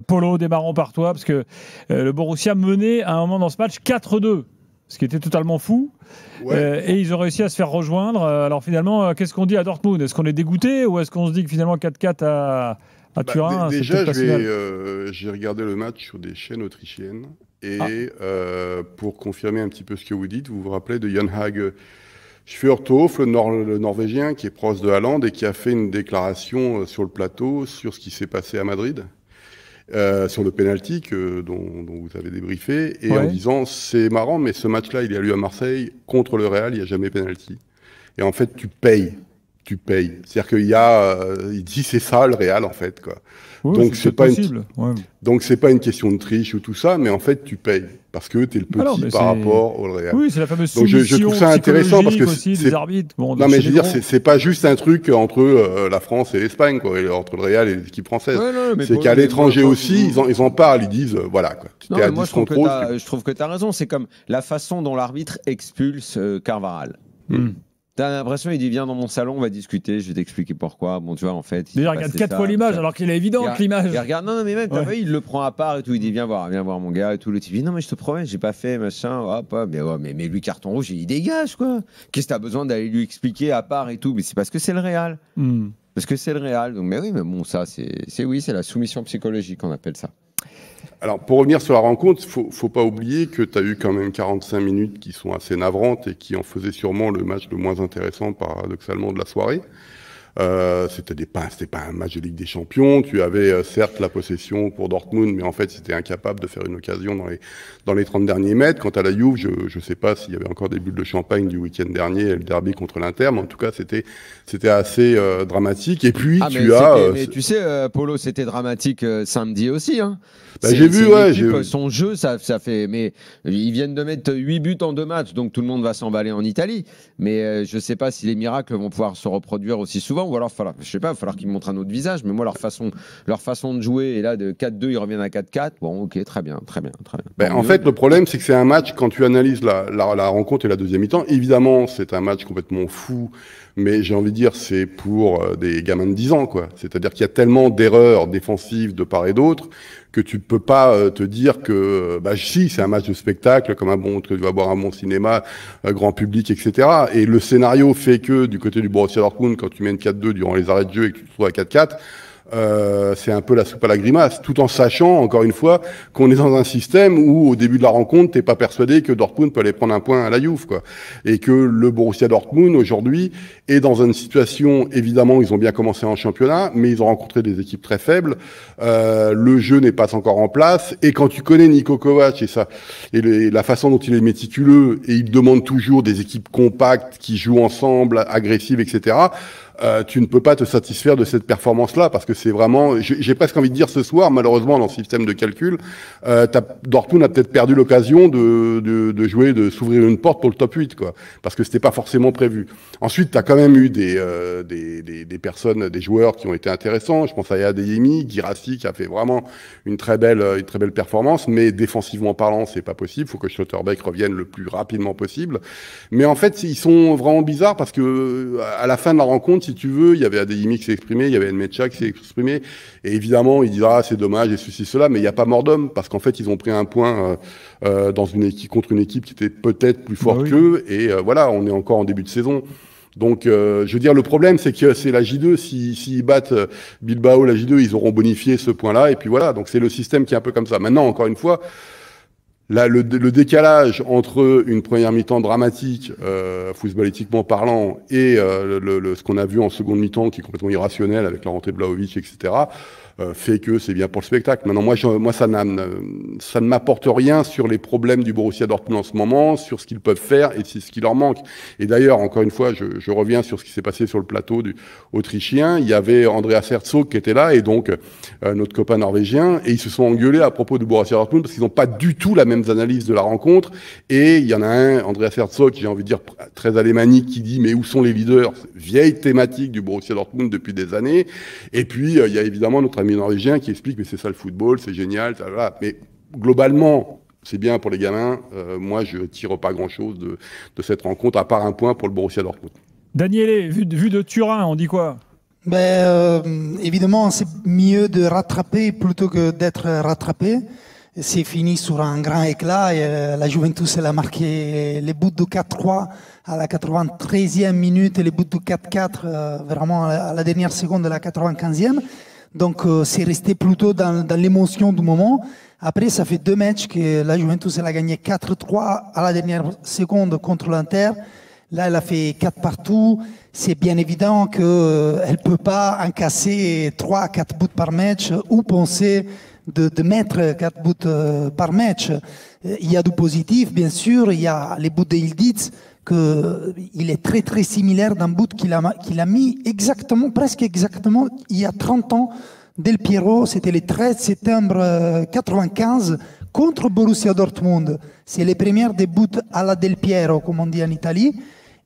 Polo, démarrons par toi, parce que le Borussia menait à un moment dans ce match 4-2, ce qui était totalement fou. Ouais. Et ils ont réussi à se faire rejoindre. Alors finalement, qu'est-ce qu'on dit à Dortmund? Est-ce qu'on est dégoûté ou est-ce qu'on se dit que finalement 4-4 à Turin, c'est Déjà, peut-être pas si mal? j'ai regardé le match sur des chaînes autrichiennes. Et pour confirmer un petit peu ce que vous dites, vous vous rappelez de Jan Hage Fjørtoft, le Norvégien, qui est proche de Haaland et qui a fait une déclaration sur le plateau sur ce qui s'est passé à Madrid, sur le penalty dont vous avez débriefé, et en disant, c'est marrant, mais ce match-là, il y a lieu à Marseille, contre le Real, il n'y a jamais penalty. Et en fait, tu payes. C'est-à-dire qu'il y a, il dit c'est ça le Real en fait quoi. Oui, Donc c'est pas possible. Donc c'est pas une question de triche ou tout ça, mais en fait tu payes parce que tu es le petit par rapport au Real. Oui, c'est la fameuse Donc soumission je trouve ça intéressant parce que aussi des arbitres. Bon, non mais je veux dire c'est pas juste un truc entre la France et l'Espagne quoi, entre le Real et les équipes françaises. C'est qu'à l'étranger aussi ils en parlent, ils disent voilà quoi. Non, mais moi je trouve que tu as raison, c'est comme la façon dont l'arbitre expulse Carvajal. T'as l'impression, il dit viens dans mon salon, on va discuter, je vais t'expliquer pourquoi. Bon, tu vois, en fait. Il regarde 4 fois l'image, alors qu'il est évident que l'image. Il regarde, non, mais même, t'as vu, il le prend à part et tout. Il dit viens voir mon gars et tout. Le type dit non, mais je te promets, j'ai pas fait, machin. Hop, mais lui, carton rouge, il dégage, quoi. Qu'est-ce que t'as besoin d'aller lui expliquer à part et tout? Mais c'est parce que c'est le Real. Parce que c'est le Real. Donc, mais oui, mais bon, ça, c'est la soumission psychologique, on appelle ça. Alors, pour revenir sur la rencontre, faut pas oublier que tu as eu quand même 45 minutes qui sont assez navrantes et qui en faisaient sûrement le match le moins intéressant, paradoxalement, de la soirée. C'était pas un match de Ligue des Champions. Tu avais certes la possession pour Dortmund, mais en fait, c'était incapable de faire une occasion dans les 30 derniers mètres. Quant à la Juve, je sais pas s'il y avait encore des bulles de champagne du week-end dernier, le derby contre l'Inter, mais en tout cas, c'était assez dramatique. Et puis, mais tu sais, Polo, c'était dramatique samedi aussi, hein. J'ai vu, son jeu, ça fait. Mais ils viennent de mettre 8 buts en 2 matchs, donc tout le monde va s'emballer en Italie. Mais je ne sais pas si les miracles vont pouvoir se reproduire aussi souvent, ou alors, je sais pas, il va falloir qu'ils montrent un autre visage. Mais moi, leur façon de jouer, et là, de 4-2, ils reviennent à 4-4. Bon, ok, très bien. En fait, le problème, c'est que c'est un match, quand tu analyses la rencontre et la deuxième mi-temps, évidemment, c'est un match complètement fou. Mais j'ai envie de dire, c'est pour des gamins de 10 ans, quoi. C'est-à-dire qu'il y a tellement d'erreurs défensives de part et d'autre que tu peux pas te dire que, si, c'est un match de spectacle, comme tu vas voir un bon cinéma, grand public, etc. Et le scénario fait que, du côté du Borussia Dortmund, quand tu mènes 4-2 durant les arrêts de jeu et que tu te trouves à 4-4, c'est un peu la soupe à la grimace, tout en sachant, encore une fois, qu'on est dans un système où, au début de la rencontre, t'es pas persuadé que Dortmund peut aller prendre un point à la Juve, quoi. Et que le Borussia Dortmund, aujourd'hui, est dans une situation, évidemment, ils ont bien commencé en championnat, mais ils ont rencontré des équipes très faibles, le jeu n'est pas encore en place, et quand tu connais Niko Kovac et la façon dont il est méticuleux, et il demande toujours des équipes compactes qui jouent ensemble, agressives, etc., tu ne peux pas te satisfaire de cette performance-là parce que c'est vraiment, j'ai presque envie de dire ce soir, malheureusement dans le système de calcul, Dortmund a peut-être perdu l'occasion de jouer, de s'ouvrir une porte pour le top 8, quoi, parce que c'était pas forcément prévu. Ensuite, tu as quand même eu des personnes, des joueurs qui ont été intéressants. Je pense à Adeyemi, Guirassy qui a fait vraiment une très belle performance, mais défensivement parlant, c'est pas possible. Il faut que Schlotterbeck revienne le plus rapidement possible. Mais en fait, ils sont vraiment bizarres parce que à la fin de la rencontre, si tu veux, il y avait Adeyemi qui s'est exprimé, il y avait Nmecha qui s'est exprimé, et évidemment, il dira c'est dommage et ceci, cela, mais il n'y a pas mort d'homme, parce qu'en fait, ils ont pris un point contre une équipe qui était peut-être plus forte qu'eux, et voilà, on est encore en début de saison. Donc, je veux dire, le problème, c'est que c'est la J2, s'ils battent Bilbao, la J2, ils auront bonifié ce point-là, et puis voilà, donc c'est le système qui est un peu comme ça. Maintenant, encore une fois, là, le décalage entre une première mi-temps dramatique, footballistiquement parlant, et ce qu'on a vu en seconde mi-temps, qui est complètement irrationnel avec la rentrée de Vlahovic, etc., fait que c'est bien pour le spectacle. Maintenant, moi, ça ne m'apporte rien sur les problèmes du Borussia Dortmund en ce moment, sur ce qu'ils peuvent faire et ce qui leur manque. Et d'ailleurs, encore une fois, je reviens sur ce qui s'est passé sur le plateau autrichien. Il y avait Andreas Herzog qui était là, et donc notre copain norvégien, et ils se sont engueulés à propos du Borussia Dortmund parce qu'ils n'ont pas du tout la même analyse de la rencontre. Et il y en a un, Andreas Herzog, j'ai envie de dire très alémanique, qui dit mais où sont les leaders? Vieille thématique du Borussia Dortmund depuis des années. Et puis il y a évidemment notre ami norvégien qui explique mais c'est ça le football, c'est génial, ça, voilà. Mais globalement, c'est bien pour les gamins. Moi, je tire pas grand-chose de cette rencontre, à part un point pour le Borussia Dortmund. Daniele, vu de Turin, on dit quoi? Évidemment, c'est mieux de rattraper plutôt que d'être rattrapé. C'est fini sur un grand éclat et la Juventus elle a marqué les buts de 4-3 à la 93e minute et les buts de 4-4 vraiment à la dernière seconde de la 95e. Donc c'est resté plutôt dans l'émotion du moment. Après, ça fait 2 matchs que la Juventus elle a gagné 4-3 à la dernière seconde contre l'Inter. Là, elle a fait 4 partout. C'est bien évident qu'elle ne peut pas encasser 3 à 4 buts par match ou penser de mettre 4 buts par match. Il y a du positif, bien sûr. Il y a les buts de Yildiz, qu'il est très très similaire d'un but qu'il a mis exactement, presque exactement, il y a 30 ans. Del Piero, c'était le 13 septembre 95 contre Borussia Dortmund. C'est les premières des buts à la Del Piero, comme on dit en Italie.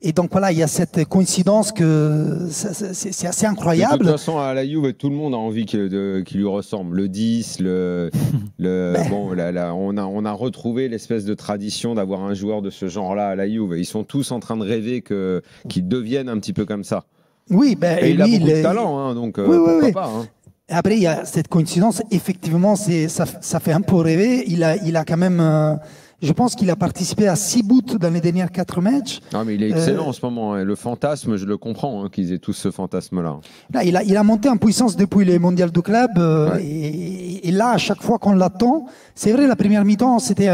Et donc voilà, il y a cette coïncidence que c'est assez incroyable. De toute façon, à la Juve, tout le monde a envie qu'il lui ressemble. Le 10, bon, on a retrouvé l'espèce de tradition d'avoir un joueur de ce genre-là à la Juve. Ils sont tous en train de rêver qu'il devienne un petit peu comme ça. Oui, et il a beaucoup de talent, hein, donc pourquoi pas. Hein. Après, il y a cette coïncidence. Effectivement, ça fait un peu rêver. Il a quand même... je pense qu'il a participé à 6 buts dans les dernières 4 matchs. Non, mais il est excellent en ce moment. Hein. Le fantasme, je le comprends, hein, qu'ils aient tous ce fantasme-là. Là, il a monté en puissance depuis les mondiales de club. Et là, à chaque fois qu'on l'attend, c'est vrai, la première mi-temps, c'était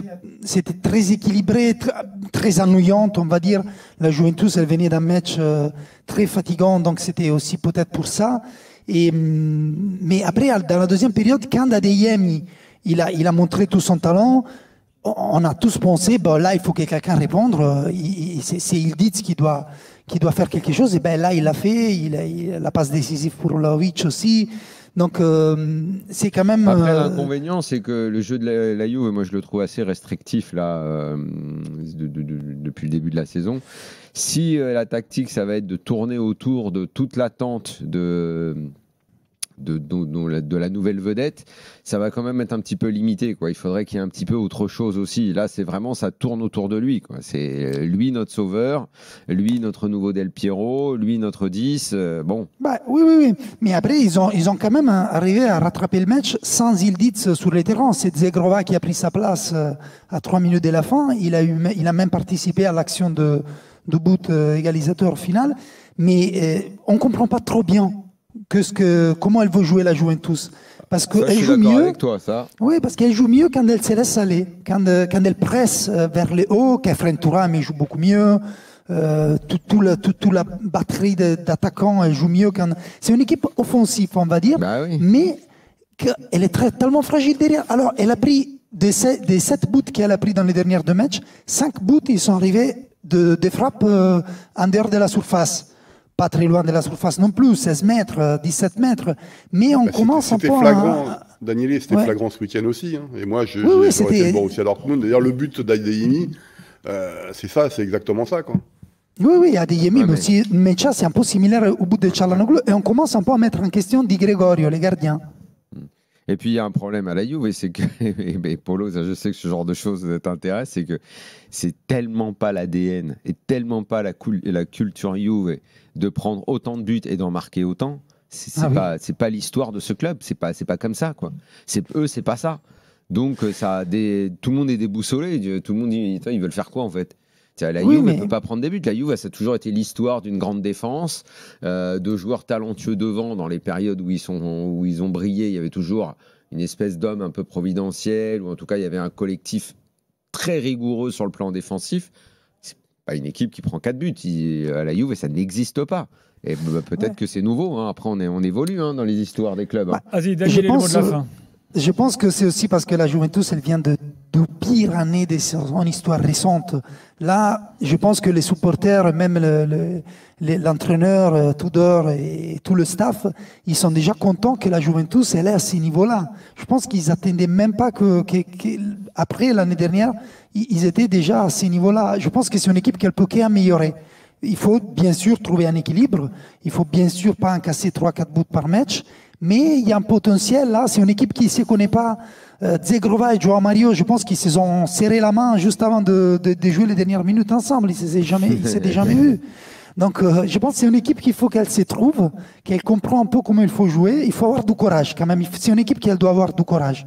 très équilibré, très ennuyante, on va dire. La Juventus, elle venait d'un match très fatigant, donc c'était aussi peut-être pour ça. Mais après, dans la deuxième période, quand Adeyemi, il a montré tout son talent, on a tous pensé, là, il faut que quelqu'un réponde. C'est Yildiz qui doit faire quelque chose. Et là, il l'a fait. Il a la passe décisive pour Vlahovic aussi. Donc, c'est quand même... Après, l'inconvénient, c'est que le jeu de la Juve, moi, je le trouve assez restrictif, là, depuis le début de la saison. Si la tactique, ça va être de tourner autour de toute l'attente de la nouvelle vedette, ça va quand même être un petit peu limité, quoi. Il faudrait qu'il y ait un petit peu autre chose aussi. Là, c'est vraiment, ça tourne autour de lui, quoi. C'est lui notre sauveur, lui notre nouveau Del Piero, lui notre 10. Bon. Oui. Mais après, ils ont quand même arrivé à rattraper le match sans Yildiz sur les terrains. C'est Zegrova qui a pris sa place à 3 minutes de la fin. Il a même participé à l'action de but égalisateur final. Mais on ne comprend pas trop bien comment elle veut jouer la Juventus. Parce qu'elle joue mieux. Avec toi, ça. Oui, parce qu'elle joue mieux quand elle se laisse aller, quand elle presse vers le haut. Kefren Thuram, elle joue beaucoup mieux. Toute la batterie d'attaquants, elle joue mieux. C'est une équipe offensive, on va dire, oui. mais elle est tellement fragile derrière. Alors, elle a pris des 7 buts qu'elle a pris dans les dernières 2 matchs, 5 buts, ils sont arrivés des frappes en dehors de la surface. Pas très loin de la surface non plus, 16 mètres, 17 mètres. Mais on commence un peu à... Daniele, c'était flagrant ce week-end aussi. Hein. Et moi, j'aurais été le voir aussi à Dortmund. D'ailleurs, le but d'Adeyemi, c'est exactement ça, quoi. Oui, Adeyemi, mais aussi Mecha, c'est un peu similaire au but de Çalhanoğlu. Et on commence un peu à mettre en question Di Gregorio, les gardiens. Et puis il y a un problème à la Juve, c'est que, et Polo, je sais que ce genre de choses t'intéresse, c'est que c'est tellement pas l'ADN et tellement pas la culture Juve de prendre autant de buts et d'en marquer autant. C'est pas l'histoire de ce club, c'est pas comme ça, quoi. C'est pas ça. Donc tout le monde est déboussolé, tout le monde dit ils veulent faire quoi en fait. La Juve ne peut pas prendre des buts. La Juve, ça a toujours été l'histoire d'une grande défense, de joueurs talentueux devant. Dans les périodes où ils ont brillé, il y avait toujours une espèce d'homme un peu providentiel, ou en tout cas, il y avait un collectif très rigoureux sur le plan défensif. C'est pas une équipe qui prend 4 buts. À la Juve, ça n'existe pas. Et peut-être que c'est nouveau. Hein. Après, on évolue dans les histoires des clubs. Hein. Vas-y, Daniel, le mot de la fin. Je pense que c'est aussi parce que la Juventus, elle vient de pire année de son histoire récente. Là, je pense que les supporters, même l'entraîneur Tudor et tout le staff, ils sont déjà contents que la Juventus elle est à ce niveau-là. Je pense qu'ils n'attendaient même pas qu'après l'année dernière, ils étaient déjà à ce niveau-là. Je pense que c'est une équipe qu'elle peut qu'améliorer. Il faut bien sûr trouver un équilibre. Il faut bien sûr pas encasser 3-4 buts par match. Mais il y a un potentiel là. C'est une équipe qui ne se connaît pas. Zegrova et Joao Mario, je pense qu'ils se sont serré la main juste avant de jouer les dernières minutes ensemble. Ils ne s'étaient jamais vus. Donc, je pense que c'est une équipe qu'il faut qu'elle se trouve, qu'elle comprend un peu comment il faut jouer. Il faut avoir du courage quand même. C'est une équipe qui doit avoir du courage.